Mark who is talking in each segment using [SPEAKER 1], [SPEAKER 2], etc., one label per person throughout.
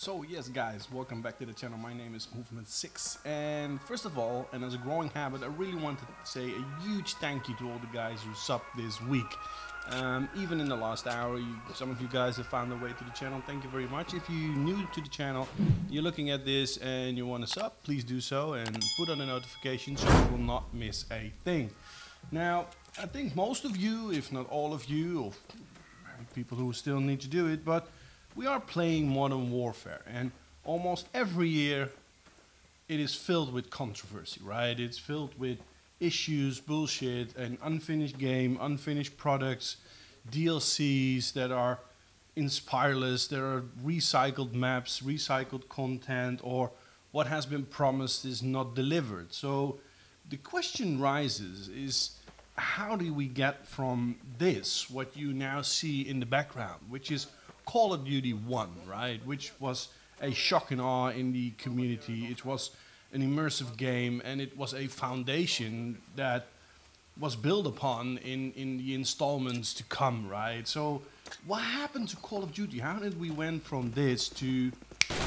[SPEAKER 1] So yes guys, welcome back to the channel. My name is Movement 6, and first of all, and as a growing habit, I really wanted to say a huge thank you to all the guys who subbed this week. Even in the last hour, some of you guys have found their way to the channel. Thank you very much. If you're new to the channel, you're looking at this and you want to sub, please do so and put on the notification so you will not miss a thing. Now, I think most of you, if not all of you, or people who still need to do it, but we are playing Modern Warfare, and almost every year it is filled with controversy, right? It's filled with issues, bullshit, an unfinished game, unfinished products, DLCs that are inspireless, there are recycled maps, recycled content, or what has been promised is not delivered. So the question rises is, how do we get from this, what you now see in the background, which is Call of Duty 1, right? Which was a shock and awe in the community. It was an immersive game, and it was a foundation that was built upon in the installments to come, right? So what happened to Call of Duty? How did we went from this to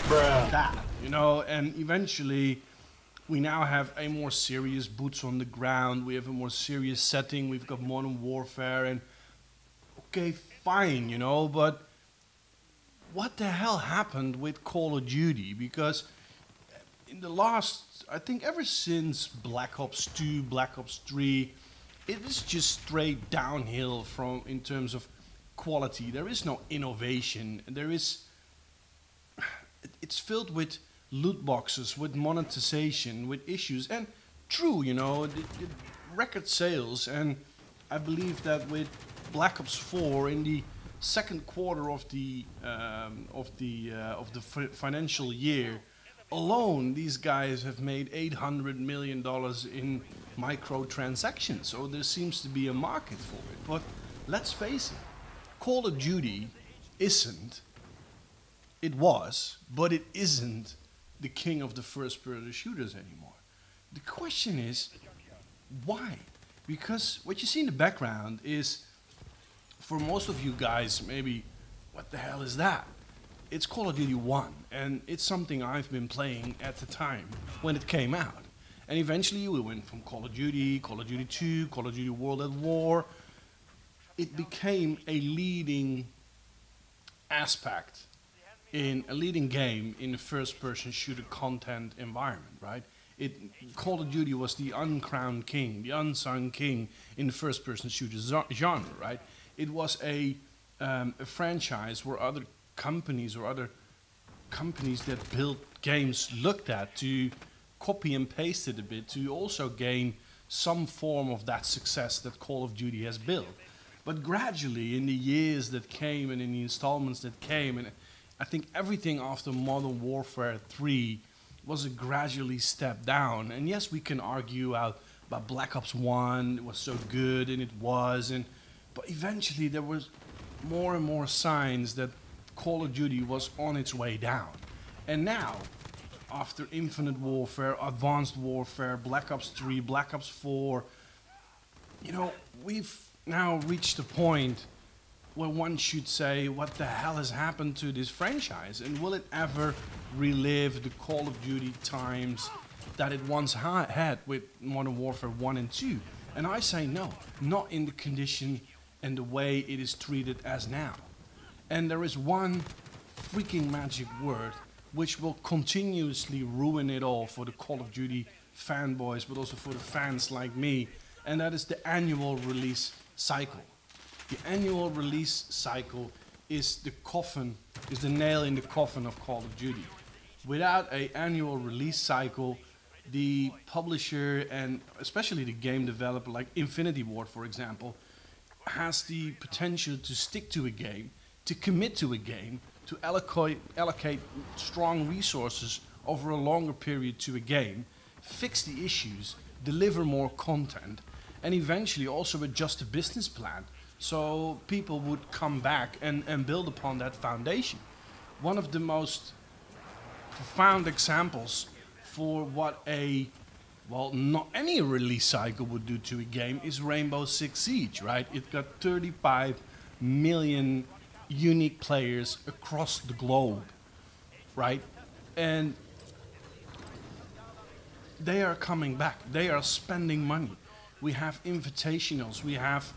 [SPEAKER 1] that, you know? And eventually we now have a more serious boots on the ground. We have a more serious setting. We've got Modern Warfare, and okay, fine, you know, but what the hell happened with Call of Duty? Because in the last, I think ever since Black Ops 2, Black Ops 3, it is just straight downhill from in terms of quality. There is no innovation. There is, it's filled with loot boxes, with monetization, with issues. And true, you know, the record sales, and I believe that with Black Ops 4 in the second quarter of the financial year alone, these guys have made $800 million in microtransactions. So there seems to be a market for it. But let's face it, Call of Duty isn't. It was, but it isn't the king of the first-person shooters anymore. The question is, why? Because what you see in the background is, for most of you guys, maybe, what the hell is that? It's Call of Duty 1, and it's something I've been playing at the time when it came out. And eventually we went from Call of Duty 2, Call of Duty World at War. It became a leading aspect in a leading game in the first-person shooter content environment, right? Call of Duty was the uncrowned king, the unsung king in the first-person shooter genre, right? It was a franchise where other companies that built games looked at to copy and paste it a bit to also gain some form of that success that Call of Duty has built. But gradually, in the years that came and in the installments that came, and I think everything after Modern Warfare 3 was a gradually step down. And yes, we can argue about Black Ops 1, it was so good, and it was, but eventually there was more and more signs that Call of Duty was on its way down. And now, after Infinite Warfare, Advanced Warfare, Black Ops 3, Black Ops 4, you know, we've now reached a point where one should say, what the hell has happened to this franchise? And will it ever relive the Call of Duty times that it once had with Modern Warfare 1 and 2? And I say no, not in the condition and the way it is treated as now. And there is one freaking magic word which will continuously ruin it all for the Call of Duty fanboys, but also for the fans like me, and that is the annual release cycle. The annual release cycle is the coffin, is the nail in the coffin of Call of Duty. Without an annual release cycle, the publisher and especially the game developer like Infinity Ward, for example, has the potential to stick to a game, to commit to a game, to allocate strong resources over a longer period to a game, fix the issues, deliver more content, and eventually also adjust the business plan so people would come back and build upon that foundation. One of the most profound examples for what not any release cycle would do to a game is Rainbow Six Siege, right? It got 35 million unique players across the globe. right? And they are coming back. They are spending money. We have invitationals. We have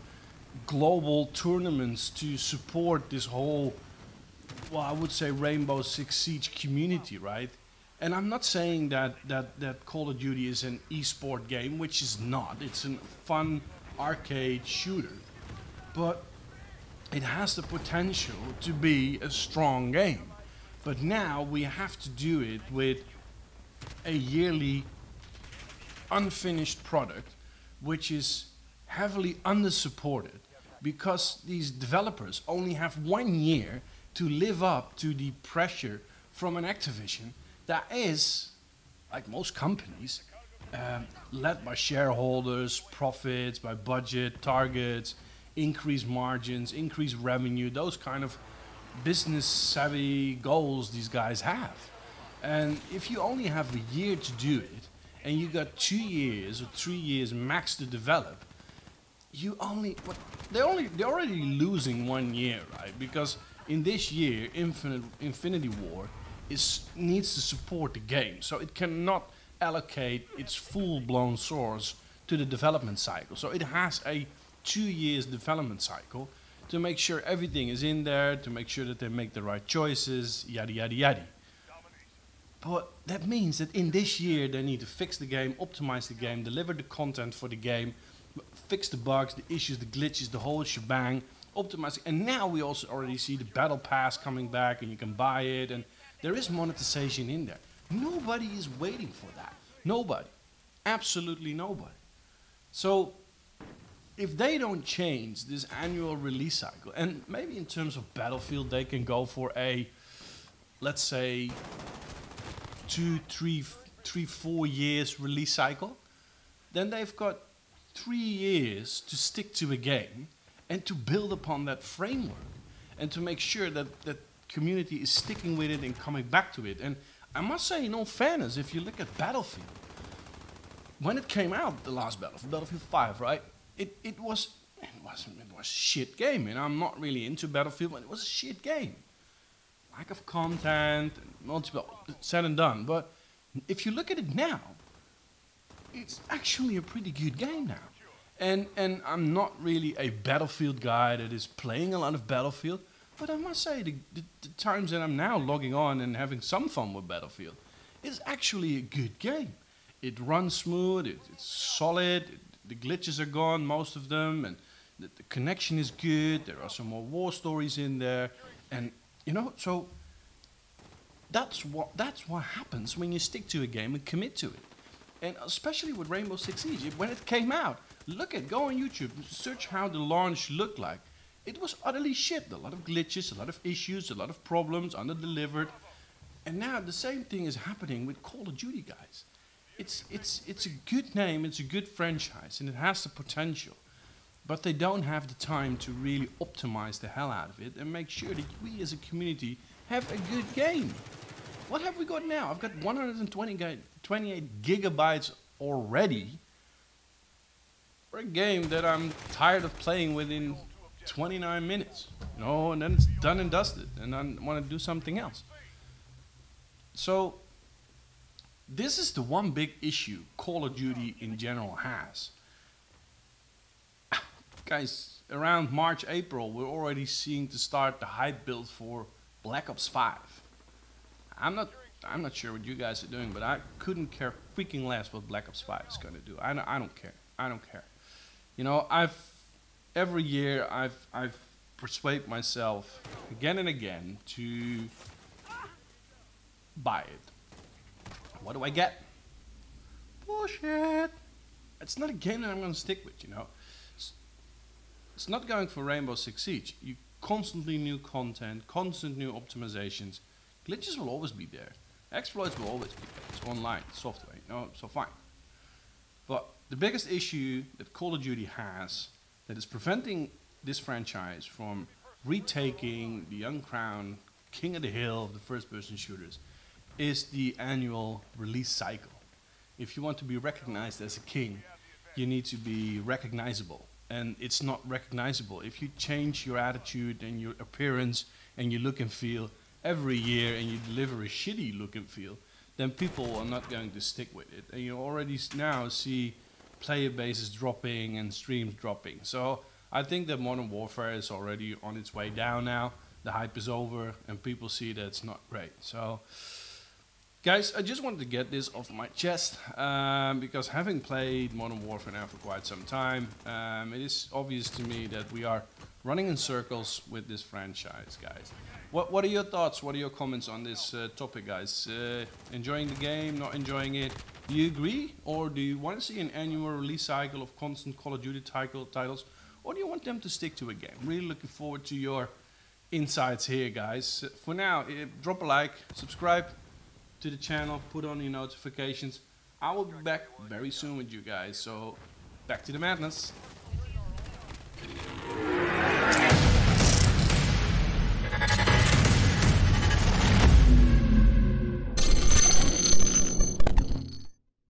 [SPEAKER 1] global tournaments to support this whole, well, I would say Rainbow Six Siege community, right? And I'm not saying that Call of Duty is an esport game, which is not. It's a fun arcade shooter. But it has the potential to be a strong game. But now we have to do it with a yearly unfinished product, which is heavily undersupported because these developers only have 1 year to live up to the pressure from an Activision that is, like most companies, led by shareholders, profits, by budget, targets, increased margins, increased revenue, those kind of business savvy goals these guys have. And if you only have a year to do it, and you got 2 years or 3 years max to develop, they're already losing 1 year, right? Because in this year, Infinity War needs to support the game, so it cannot allocate its full-blown source to the development cycle. So it has a 2 years development cycle to make sure everything is in there, to make sure that they make the right choices, yada yada yada. But that means that in this year they need to fix the game, optimize the game, deliver the content for the game, fix the bugs, the issues, the glitches, the whole shebang, optimize it. And now we also already see the battle pass coming back and you can buy it and there is monetization in there. Nobody is waiting for that. Nobody. Absolutely nobody. So if they don't change this annual release cycle, and maybe in terms of Battlefield they can go for a, let's say, 2, 3, 4 years release cycle, then they've got 3 years to stick to a game and to build upon that framework and to make sure that that community is sticking with it and coming back to it. And I must say, in all fairness, if you look at Battlefield, when it came out, the last Battlefield, Battlefield 5, right? It was a shit game, and I'm not really into Battlefield, but it was a shit game. Lack of content, multiple, said and done. But if you look at it now, it's actually a pretty good game now. And I'm not really a Battlefield guy that is playing a lot of Battlefield, but I must say the times that I'm now logging on and having some fun with Battlefield, it's actually a good game. It runs smooth, it's solid, the glitches are gone, most of them, and the connection is good, there are some more war stories in there, and you know, so that's what happens when you stick to a game and commit to it. And especially with Rainbow Six Siege, when it came out, go on YouTube, search how the launch looked like. It was utterly shit. A lot of glitches, a lot of issues, a lot of problems, under-delivered. And now the same thing is happening with Call of Duty, guys. It's a good name, it's a good franchise, and it has the potential. But they don't have the time to really optimize the hell out of it and make sure that we as a community have a good game. What have we got now? I've got 128 gigabytes already for a game that I'm tired of playing within 29 minutes. You know, and then it's done and dusted, and I want to do something else. So this is the one big issue Call of Duty in general has. Guys, around March, April, we're already seeing to start the hype build for Black Ops 5. I'm not sure what you guys are doing, but I couldn't care freaking less what Black Ops 5 is going to do. I don't care. I don't care. You know, every year I've persuaded myself again and again to buy it. What do I get? Bullshit. It's not a game that I'm going to stick with, you know. It's not going for Rainbow Six Siege. You constantly new content, constant new optimizations. Glitches will always be there. Exploits will always be there. It's online, it's software, you know, so fine. But the biggest issue that Call of Duty has that is preventing this franchise from retaking the uncrowned king of the hill of the first-person shooters is the annual release cycle. If you want to be recognized as a king, you need to be recognizable. And it's not recognizable. If you change your attitude and your appearance and your look and feel, every year and you deliver a shitty look and feel, then people are not going to stick with it. And you already now see player bases dropping and streams dropping. So I think that Modern Warfare is already on its way down now. The hype is over and people see that it's not great. So guys, I just wanted to get this off my chest because having played Modern Warfare now for quite some time, it is obvious to me that we are running in circles with this franchise, guys. What are your thoughts? What are your comments on this topic, guys? Enjoying the game, not enjoying it? Do you agree? Or do you want to see an annual release cycle of constant Call of Duty titles? Or do you want them to stick to a game? Really looking forward to your insights here, guys. For now, drop a like, subscribe to the channel, put on your notifications. I will be back very soon with you guys. So, back to the madness.